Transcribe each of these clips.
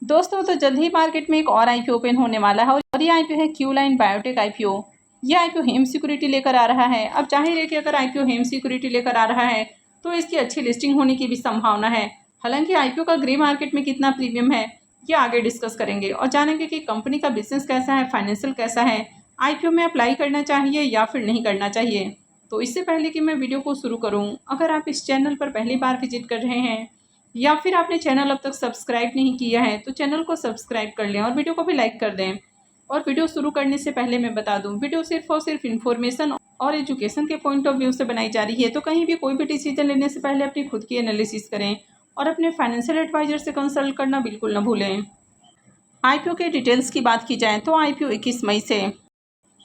दोस्तों तो जल्द ही मार्केट में एक और आईपीओ ओपन होने वाला है और ये आईपीओ है क्यूलाइन बायोटेक आईपीओ। ये आईपीओ हेम सिक्योरिटी लेकर आ रहा है। अब जाहिर है कि अगर आईपीओ हेम सिक्योरिटी लेकर आ रहा है तो इसकी अच्छी लिस्टिंग होने की भी संभावना है। हालांकि आईपीओ का ग्रे मार्केट में कितना प्रीमियम है ये आगे डिस्कस करेंगे और जानेंगे कि कंपनी का बिजनेस कैसा है, फाइनेंशियल कैसा है, आईपीओ में अप्लाई करना चाहिए या फिर नहीं करना चाहिए। तो इससे पहले कि मैं वीडियो को शुरू करूँ, अगर आप इस चैनल पर पहली बार विजिट कर रहे हैं या फिर आपने चैनल अब तक सब्सक्राइब नहीं किया है तो चैनल को सब्सक्राइब कर लें और वीडियो को भी लाइक कर दें। और वीडियो शुरू करने से पहले मैं बता दूं, वीडियो सिर्फ और सिर्फ इन्फॉर्मेशन और एजुकेशन के पॉइंट ऑफ व्यू से बनाई जा रही है। तो कहीं भी कोई भी डिसीजन लेने से पहले अपनी खुद की एनालिसिस करें और अपने फाइनेंशियल एडवाइजर से कंसल्ट करना बिल्कुल न भूलें। आईपीओ के डिटेल्स की बात की जाए तो आईपीओ 21 मई से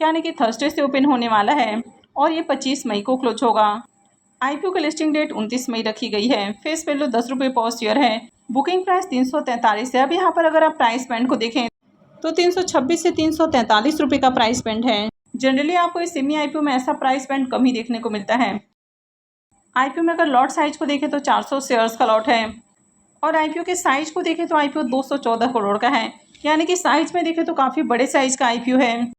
यानी कि थर्सडे से ओपन होने वाला है और ये 25 मई को क्लोज होगा। आईपीओ की लिस्टिंग डेट 29 मई रखी गई है। फेस वैल्यू 10 रुपये पर शेयर है। बुकिंग प्राइस 343 है। अब यहाँ पर अगर आप प्राइस बैंड को देखें तो 326 से 343 रुपये का प्राइस बैंड है। जनरली आपको इस सेमी आईपीओ में ऐसा प्राइस बैंड कम ही देखने को मिलता है। आईपीओ में अगर लॉट साइज को देखें तो 400 शेयर्स का लॉट है और आईपीओ के साइज को देखें तो आईपीओ 214 करोड़ का है, यानी कि साइज में देखें तो काफ़ी बड़े साइज का आईपीओ है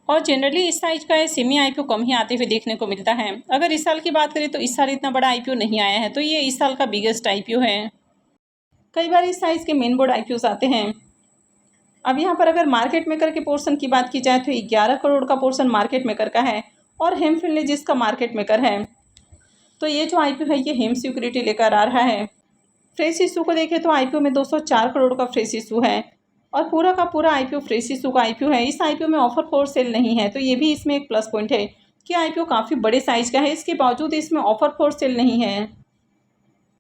और जनरली इस साइज का सेमी आईपीओ कम ही आते हुए देखने को मिलता है। अगर इस साल की बात करें तो इस साल इतना बड़ा आईपीओ नहीं आया है, तो ये इस साल का बिगेस्ट आईपीओ है। कई बार इस साइज के मेन बोर्ड आईपीओ आते हैं। अब यहाँ पर अगर मार्केट मेकर के पोर्शन की बात की जाए तो 11 करोड़ का पोर्शन मार्केट मेकर का है और हेम फिनले जिसका मार्केट मेकर है। तो ये जो आईपीओ है ये हेम सिक्योरिटी लेकर आ रहा है। फ्रेश इशू को देखें तो आईपीओ में 204 करोड़ का फ्रेश इशू है और पूरा का पूरा आईपीओ फ्रेश इशू का आईपीओ है। इस आईपीओ में ऑफर फॉर सेल नहीं है, तो ये भी इसमें एक प्लस पॉइंट है कि आईपीओ काफ़ी बड़े साइज का है, इसके बावजूद इसमें ऑफर फॉर सेल नहीं है।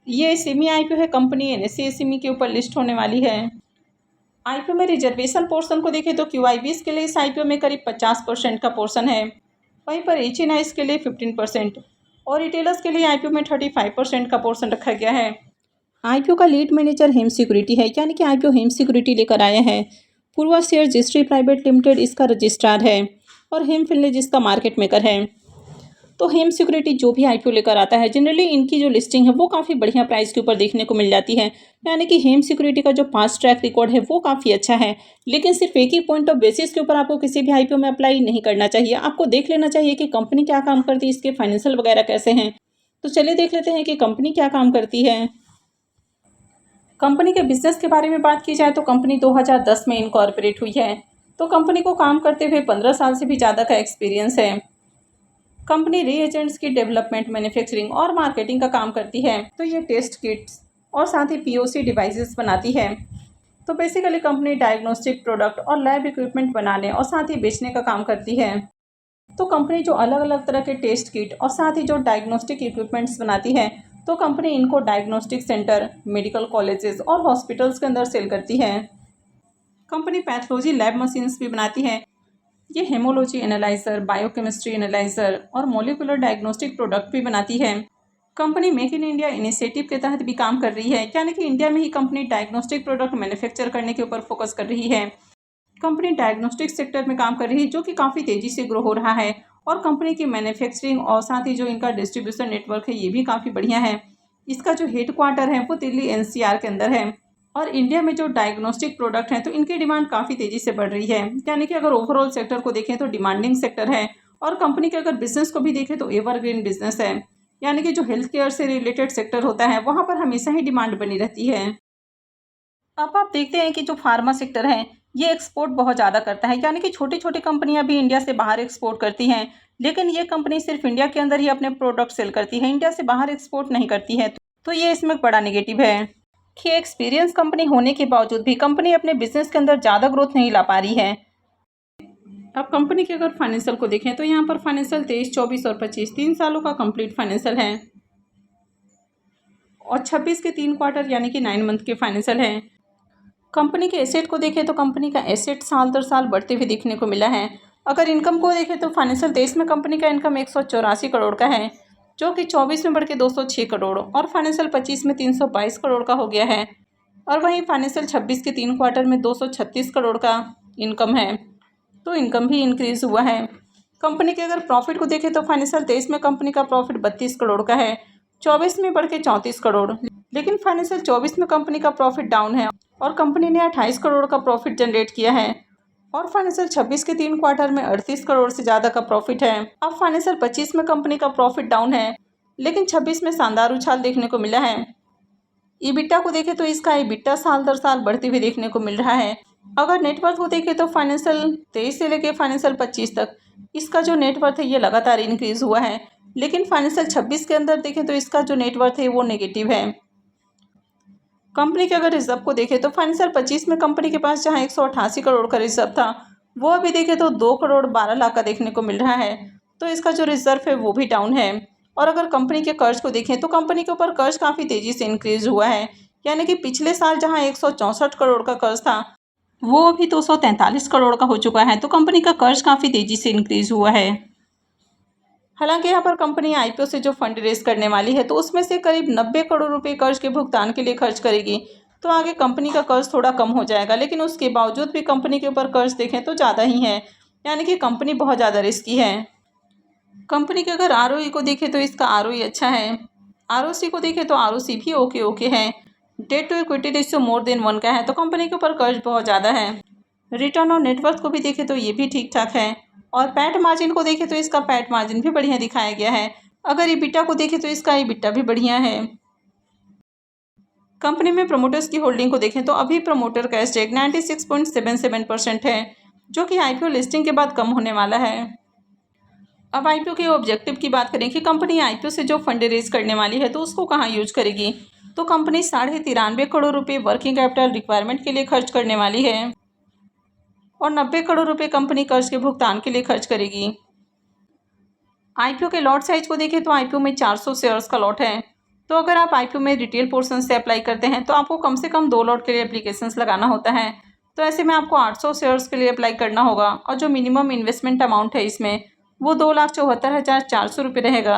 ये सेमी आईपीओ है, कंपनी एनएससी एसएमई के ऊपर लिस्ट होने वाली है। आईपीओ में रिजर्वेशन पोर्शन को देखें तो क्यूआईबीज के लिए इस आईपीओ में करीब 50% का पोर्शन है, वहीं पर एचएनआईज के लिए 15% और रिटेलर्स के लिए आईपीओ में 35% का पोर्शन रखा गया है। आईपीओ का लीड मैनेजर हेम सिक्योरिटी है, यानी कि आईपीओ हेम सिक्योरिटी लेकर आया है। पूर्वा शेयर रजिस्ट्री प्राइवेट लिमिटेड इसका रजिस्ट्रार है और हेम फिनले जिसका मार्केट मेकर है। तो हेम सिक्योरिटी जो भी आईपीओ लेकर आता है जनरली इनकी जो लिस्टिंग है वो काफ़ी बढ़िया प्राइस के ऊपर देखने को मिल जाती है, यानी कि हेम सिक्योरिटी का जो पास्ट ट्रैक रिकॉर्ड है वो काफ़ी अच्छा है। लेकिन सिर्फ एक ही पॉइंट ऑफ बेसिस के ऊपर आपको किसी भी आईपीओ में अप्लाई नहीं करना चाहिए। आपको देख लेना चाहिए कि कंपनी क्या काम करती है, इसके फाइनेंशियल वगैरह कैसे हैं। तो चलिए देख लेते हैं कि कंपनी क्या काम करती है। कंपनी के बिजनेस के बारे में बात की जाए तो कंपनी 2010 में इनकॉर्पोरेट हुई है। तो कंपनी को काम करते हुए 15 साल से भी ज़्यादा का एक्सपीरियंस है। कंपनी रीएजेंट्स की डेवलपमेंट, मैन्युफैक्चरिंग और मार्केटिंग का काम करती है। तो ये टेस्ट किट्स और साथ ही पीओसी डिवाइसेस बनाती है। तो बेसिकली कंपनी डायग्नोस्टिक प्रोडक्ट और लैब इक्विपमेंट बनाने और साथ ही बेचने का काम करती है। तो कंपनी जो अलग अलग तरह के टेस्ट किट और साथ ही जो डायग्नोस्टिक इक्विपमेंट्स बनाती है तो कंपनी इनको डायग्नोस्टिक सेंटर, मेडिकल कॉलेजेस और हॉस्पिटल्स के अंदर सेल करती है। कंपनी पैथोलॉजी लैब मशीन्स भी बनाती है। ये हेमोलॉजी एनालाइजर, बायोकेमिस्ट्री एनालाइजर और मोलिकुलर डायग्नोस्टिक प्रोडक्ट भी बनाती है। Company make in India initiative के तहत भी काम कर रही है, यानी कि इंडिया में ही कंपनी डायग्नोस्टिक प्रोडक्ट मैन्युफैक्चर करने के ऊपर फोकस कर रही है। कंपनी डायग्नोस्टिक सेक्टर में काम कर रही है जो कि काफ़ी तेज़ी से ग्रो हो रहा है और कंपनी की मैन्युफैक्चरिंग और साथ ही जो इनका डिस्ट्रीब्यूशन नेटवर्क है ये भी काफ़ी बढ़िया है। इसका जो हेडक्वार्टर है वो दिल्ली एनसीआर के अंदर है और इंडिया में जो डायग्नोस्टिक प्रोडक्ट हैं तो इनकी डिमांड काफ़ी तेज़ी से बढ़ रही है, यानी कि अगर ओवरऑल सेक्टर को देखें तो डिमांडिंग सेक्टर है। और कंपनी के अगर बिजनेस को भी देखें तो एवरग्रीन बिजनेस है, यानी कि जो हेल्थ केयर से रिलेटेड सेक्टर होता है वहाँ पर हमेशा ही डिमांड बनी रहती है। अब आप देखते हैं कि जो फार्मा सेक्टर है ये एक्सपोर्ट बहुत ज़्यादा करता है, यानी कि छोटी छोटी कंपनियां भी इंडिया से बाहर एक्सपोर्ट करती हैं, लेकिन ये कंपनी सिर्फ इंडिया के अंदर ही अपने प्रोडक्ट सेल करती है, इंडिया से बाहर एक्सपोर्ट नहीं करती है। तो ये इसमें बड़ा नेगेटिव है कि एक्सपीरियंस कंपनी होने के बावजूद भी कंपनी अपने बिजनेस के अंदर ज़्यादा ग्रोथ नहीं ला पा रही है। अब कंपनी के अगर फाइनेंशियल को देखें तो यहाँ पर फाइनेंशियल 23, 24 और 25 3 सालों का कंप्लीट फाइनेंशियल है और 26 के 3 क्वार्टर यानी कि 9 मंथ के फाइनेंशियल है। कंपनी के एसेट को देखें तो कंपनी का एसेट साल दर साल बढ़ते हुए देखने को मिला है। अगर इनकम को देखें तो फाइनेंशियल 23 में कंपनी का इनकम 184 करोड़ का है, जो कि 24 में बढ़ के 206 करोड़ और फाइनेंशियल 25 में 322 करोड़ का हो गया है और वहीं फाइनेंशियल 26 के 3 क्वार्टर में 236 करोड़ का इनकम है। तो इनकम भी इंक्रीज हुआ है। कंपनी के अगर प्रॉफिट को देखें तो फाइनेंशियल 23 में कंपनी का प्रॉफिट 32 करोड़ का है, 24 में बढ़ के 34 करोड़, लेकिन फाइनेंशियल 24 में कंपनी का प्रॉफिट डाउन है और कंपनी ने 28 करोड़ का प्रॉफिट जनरेट किया है और फाइनेंशियल 26 के 3 क्वार्टर में 38 करोड़ से ज़्यादा का प्रॉफिट है। अब फाइनेंशियल 25 में कंपनी का प्रॉफिट डाउन है, लेकिन 26 में शानदार उछाल देखने को मिला है। ईबिटा को देखें तो इसका ईबिटा साल दर साल बढ़ते हुए देखने को मिल रहा है। अगर नेटवर्थ को देखें तो फाइनेंशियल 23 से लेकर फाइनेंशियल 25 तक इसका जो नेटवर्थ है ये लगातार इंक्रीज हुआ है, लेकिन फाइनेंशियल 26 के अंदर देखें तो इसका जो नेटवर्थ है वो नेगेटिव है। कंपनी के अगर रिजर्व को देखें तो फाइनेंशियल 25 में कंपनी के पास जहां 188 करोड़ का रिजर्व था, वो अभी देखें तो 2 करोड़ 12 लाख का देखने को मिल रहा है। तो इसका जो रिजर्व है वो भी डाउन है। और अगर कंपनी के कर्ज को देखें तो कंपनी के ऊपर कर्ज काफ़ी तेज़ी से इंक्रीज हुआ है, यानी कि पिछले साल जहां 164 करोड़ का कर्ज था वो अभी 243 करोड़ का हो चुका है। तो कंपनी का कर्ज काफ़ी तेज़ी से इंक्रीज हुआ है। हालांकि यहाँ पर कंपनी आईपीओ से जो फंड रेज करने वाली है तो उसमें से करीब 90 करोड़ रुपए कर्ज के भुगतान के लिए खर्च करेगी, तो आगे कंपनी का कर्ज थोड़ा कम हो जाएगा। लेकिन उसके बावजूद भी कंपनी के ऊपर कर्ज देखें तो ज़्यादा ही है, यानी कि कंपनी बहुत ज़्यादा रिस्की है। कंपनी के अगर आरओई को देखें तो इसका आरओई अच्छा है, आरओसी को देखें तो आरओसी भी ओके है। Debt to equity ratio more than 1 का है, तो कंपनी के ऊपर कर्ज बहुत ज़्यादा है। रिटर्न ऑन नेटवर्थ को भी देखें तो ये भी ठीक ठाक है और पैट मार्जिन को देखें तो इसका पैट मार्जिन भी बढ़िया दिखाया गया है। अगर ईबिटा को देखें तो इसका ईबिटा भी बढ़िया है। कंपनी में प्रमोटर्स की होल्डिंग को देखें तो अभी प्रमोटर का स्टेक 96.77% है, जो कि आईपीओ लिस्टिंग के बाद कम होने वाला है। अब आईपीओ के ऑब्जेक्टिव की बात करें कि कंपनी आईपीओ से जो फंड रेज करने वाली है तो उसको कहाँ यूज करेगी, तो कंपनी 93.5 करोड़ रुपये वर्किंग कैपिटल रिक्वायरमेंट के लिए खर्च करने वाली है और 90 करोड़ रुपए कंपनी कर्ज के भुगतान के लिए खर्च करेगी। आईपीओ के लॉट साइज को देखें तो आईपीओ में 400 शेयर्स का लॉट है, तो अगर आप आईपीओ में रिटेल पोर्शन से अप्लाई करते हैं तो आपको कम से कम 2 लॉट के लिए एप्लीकेशंस लगाना होता है। तो ऐसे में आपको 800 शेयर्स के लिए अप्लाई करना होगा और जो मिनिमम इन्वेस्टमेंट अमाउंट है इसमें वो 2,74,400 रुपये रहेगा।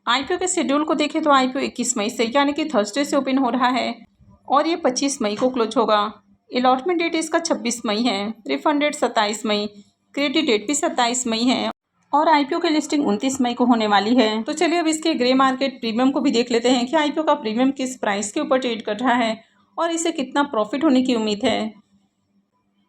आईपीओ के शेड्यूल को देखें तो आईपीओ 21 मई से यानी कि थर्सडे से ओपन हो रहा है और ये 25 मई को क्लोज होगा। अलॉटमेंट डेट इसका 26 मई है, रिफंड डेट 27 मई, क्रेडिट डेट भी 27 मई है और आईपीओ की लिस्टिंग 29 मई को होने वाली है। तो चलिए अब इसके ग्रे मार्केट प्रीमियम को भी देख लेते हैं कि आईपीओ का प्रीमियम किस प्राइस के ऊपर ट्रेड कर रहा है और इसे कितना प्रॉफिट होने की उम्मीद है।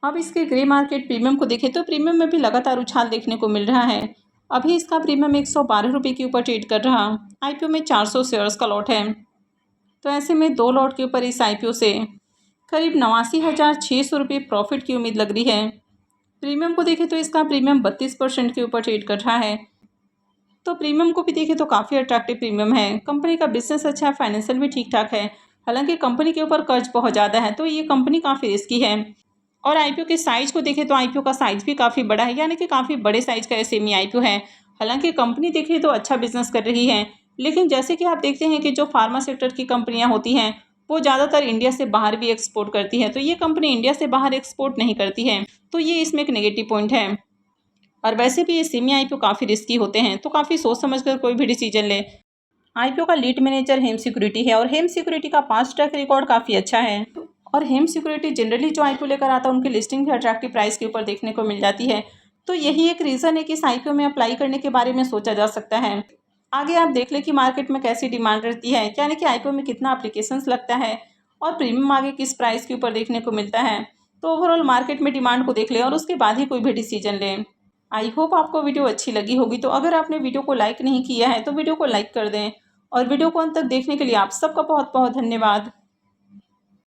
अब इसके ग्रे मार्केट प्रीमियम को देखें तो प्रीमियम में भी लगातार उछाल देखने को मिल रहा है। अभी इसका प्रीमियम 112 रुपये के ऊपर ट्रेड कर रहा। आईपीओ में 400 शेयर्स का लॉट है, तो ऐसे में 2 लॉट के ऊपर इस आईपीओ से करीब 89,600 रुपये प्रॉफिट की उम्मीद लग रही है। प्रीमियम को देखें तो इसका प्रीमियम 32% के ऊपर ट्रेड कर रहा है, तो प्रीमियम को भी देखें तो काफ़ी अट्रैक्टिव प्रीमियम है। कंपनी का बिजनेस अच्छा है, फाइनेंशियल भी ठीक ठाक है। हालांकि कंपनी के ऊपर कर्ज बहुत ज़्यादा है, तो ये कंपनी काफ़ी रिस्की है। और आईपीओ के साइज़ को देखें तो आईपीओ का साइज़ भी काफ़ी बड़ा है, यानी कि काफ़ी बड़े साइज़ का एसएमई आईपीओ है। हालांकि कंपनी देखें तो अच्छा बिजनेस कर रही है, लेकिन जैसे कि आप देखते हैं कि जो फार्मा सेक्टर की कंपनियां होती हैं वो ज़्यादातर इंडिया से बाहर भी एक्सपोर्ट करती है, तो ये कंपनी इंडिया से बाहर एक्सपोर्ट नहीं करती है, तो ये इसमें एक नेगेटिव पॉइंट है। और वैसे भी ये सेमी आईपीओ काफ़ी रिस्की होते हैं, तो काफ़ी सोच समझ कर कोई भी डिसीजन ले। आईपीओ का लीड मैनेजर हेम सिक्योरिटी है और हेम सिक्योरिटी का पास्ट ट्रैक रिकॉर्ड काफ़ी अच्छा है और हेम सिक्योरिटी जनरली जो आईपीओ लेकर आता है उनकी लिस्टिंग भी अट्रैक्टिव प्राइस के ऊपर देखने को मिल जाती है। तो यही एक रीज़न है कि इस आईपीओ में अप्लाई करने के बारे में सोचा जा सकता है। आगे आप देख लें कि मार्केट में कैसी डिमांड रहती है, यानी कि आईपीओ में कितना एप्लीकेशंस लगता है और प्रीमियम आगे किस प्राइस के ऊपर देखने को मिलता है। तो ओवरऑल मार्केट में डिमांड को देख लें और उसके बाद ही कोई भी डिसीजन लें। आई होप आपको वीडियो अच्छी लगी होगी, तो अगर आपने वीडियो को लाइक नहीं किया है तो वीडियो को लाइक कर दें और वीडियो को अंत तक देखने के लिए आप सबका बहुत बहुत धन्यवाद।